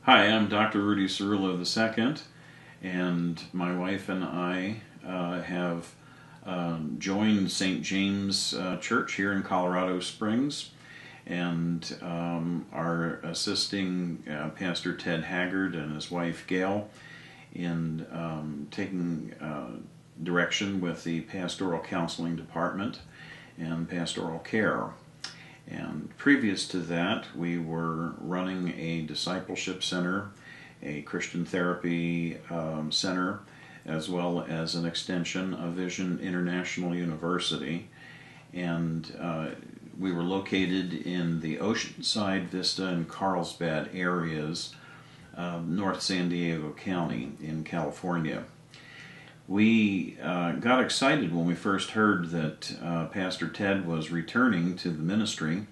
Hi, I'm Dr. Rudy Cerullo II, and my wife and I have joined St. James Church here in Colorado Springs, and are assisting Pastor Ted Haggard and his wife Gail in taking direction with the pastoral counseling department and pastoral care. And previous to that, we were running a discipleship center, a Christian therapy center, as well as an extension of Vision International University. And we were located in the Oceanside, Vista, and Carlsbad areas of North San Diego County in California. We got excited when we first heard that Pastor Ted was returning to the ministry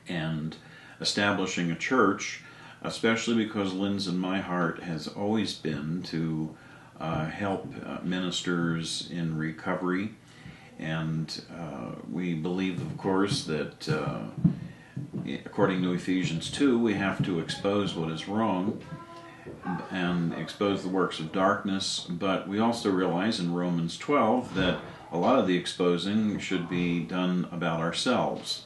and establishing a church, especially because Lynn's and my heart has always been to help ministers in recovery. And we believe, of course, that according to Ephesians 2, we have to expose what is wrong and expose the works of darkness, but we also realize in Romans 12 that a lot of the exposing should be done about ourselves.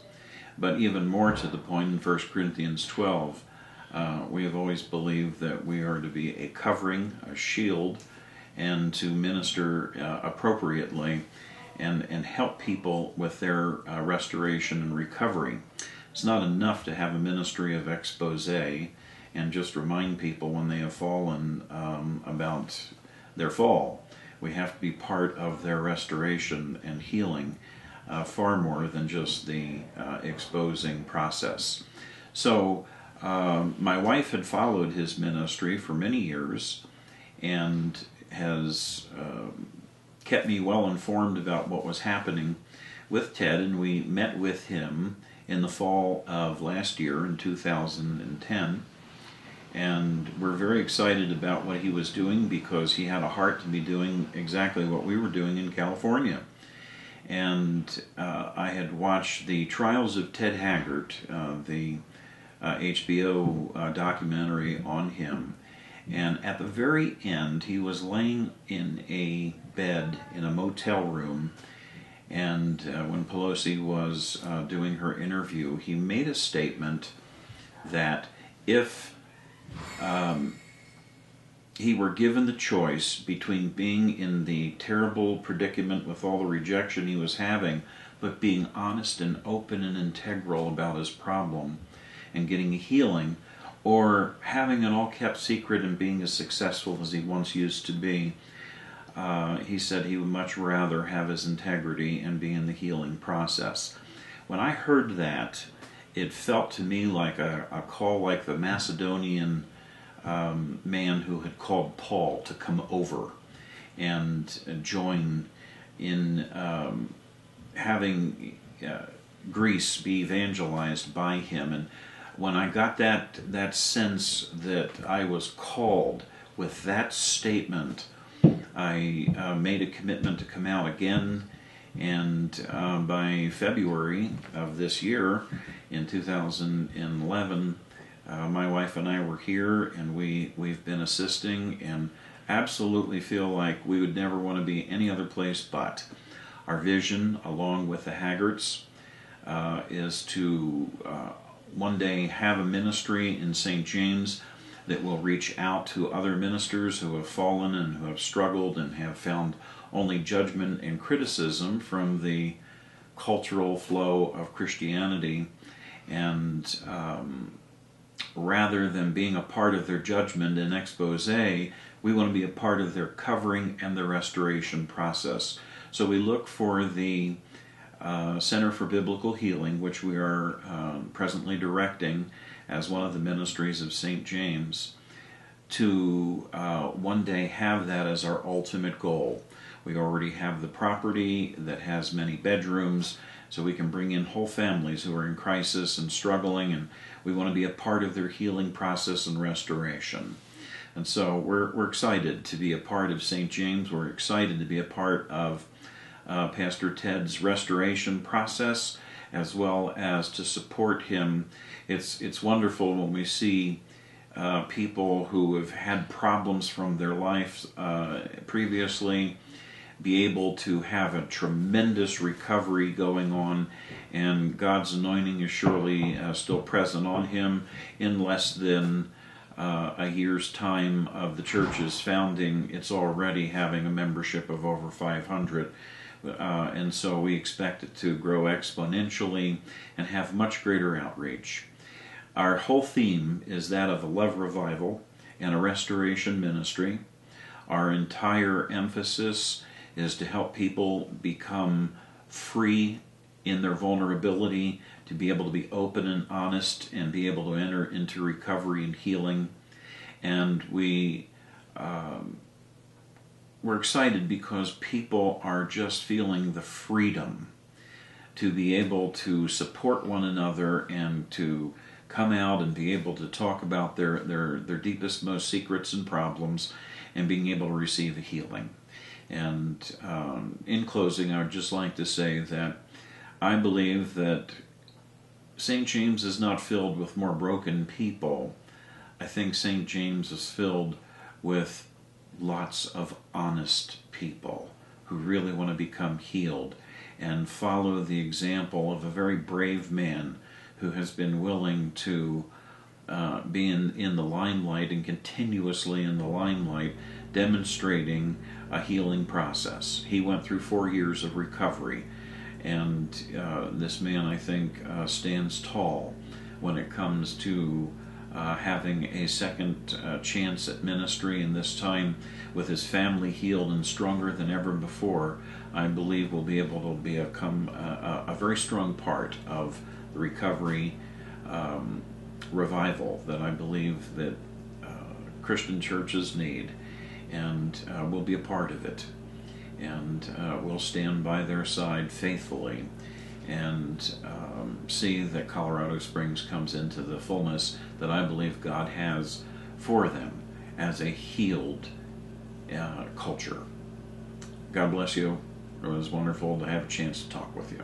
But even more to the point, in 1 Corinthians 12, we have always believed that we are to be a covering, a shield, and to minister appropriately and help people with their restoration and recovery. It's not enough to have a ministry of expose and just remind people when they have fallen about their fall. We have to be part of their restoration and healing far more than just the exposing process. So my wife had followed his ministry for many years and has kept me well informed about what was happening with Ted, and we met with him in the fall of last year in 2010. And we're very excited about what he was doing because he had a heart to be doing exactly what we were doing in California. And I had watched the Trials of Ted Haggard, the HBO documentary on him. And at the very end, he was laying in a bed in a motel room. And when Pelosi was doing her interview, he made a statement that if he were given the choice between being in the terrible predicament with all the rejection he was having, but being honest and open and integral about his problem and getting healing, or having it all kept secret and being as successful as he once used to be, he said he would much rather have his integrity and be in the healing process. When I heard that, it felt to me like a call like the Macedonian man who had called Paul to come over and join in having Greece be evangelized by him. And when I got that sense that I was called with that statement, I made a commitment to come out again. And by February of this year, in 2011, my wife and I were here, and we've been assisting and absolutely feel like we would never want to be any other place but. Our vision, along with the Haggards, is to one day have a ministry in St. James that will reach out to other ministers who have fallen and who have struggled and have found only judgment and criticism from the cultural flow of Christianity, and rather than being a part of their judgment and expose, we want to be a part of their covering and their restoration process. So we look for the Center for Biblical Healing, which we are presently directing as one of the ministries of St. James, to one day have that as our ultimate goal. We already have the property that has many bedrooms, so we can bring in whole families who are in crisis and struggling, and we want to be a part of their healing process and restoration. And so we're excited to be a part of St. James. We're excited to be a part of Pastor Ted's restoration process, as well as to support him. It's wonderful when we see people who have had problems from their lives previously be able to have a tremendous recovery going on, and God's anointing is surely still present on him. In less than a year's time of the church's founding, it's already having a membership of over 500. And so we expect it to grow exponentially and have much greater outreach. Our whole theme is that of a love revival and a restoration ministry. Our entire emphasis is to help people become free in their vulnerability, to be able to be open and honest and be able to enter into recovery and healing. And we're excited because people are just feeling the freedom to be able to support one another and to come out and be able to talk about their deepest, most secrets and problems, and being able to receive a healing. And in closing, I would just like to say that I believe that St. James is not filled with more broken people. I think St. James is filled with lots of honest people who really want to become healed and follow the example of a very brave man who has been willing to be in the limelight and continuously in the limelight, demonstrating a healing process. He went through 4 years of recovery, and this man, I think, stands tall when it comes to having a second chance at ministry, and this time with his family healed and stronger than ever before. I believe will be able to become a very strong part of the recovery revival that I believe that Christian churches need, and we'll be a part of it, and we'll stand by their side faithfully and see that Colorado Springs comes into the fullness that I believe God has for them as a healed culture. God bless you. It was wonderful to have a chance to talk with you.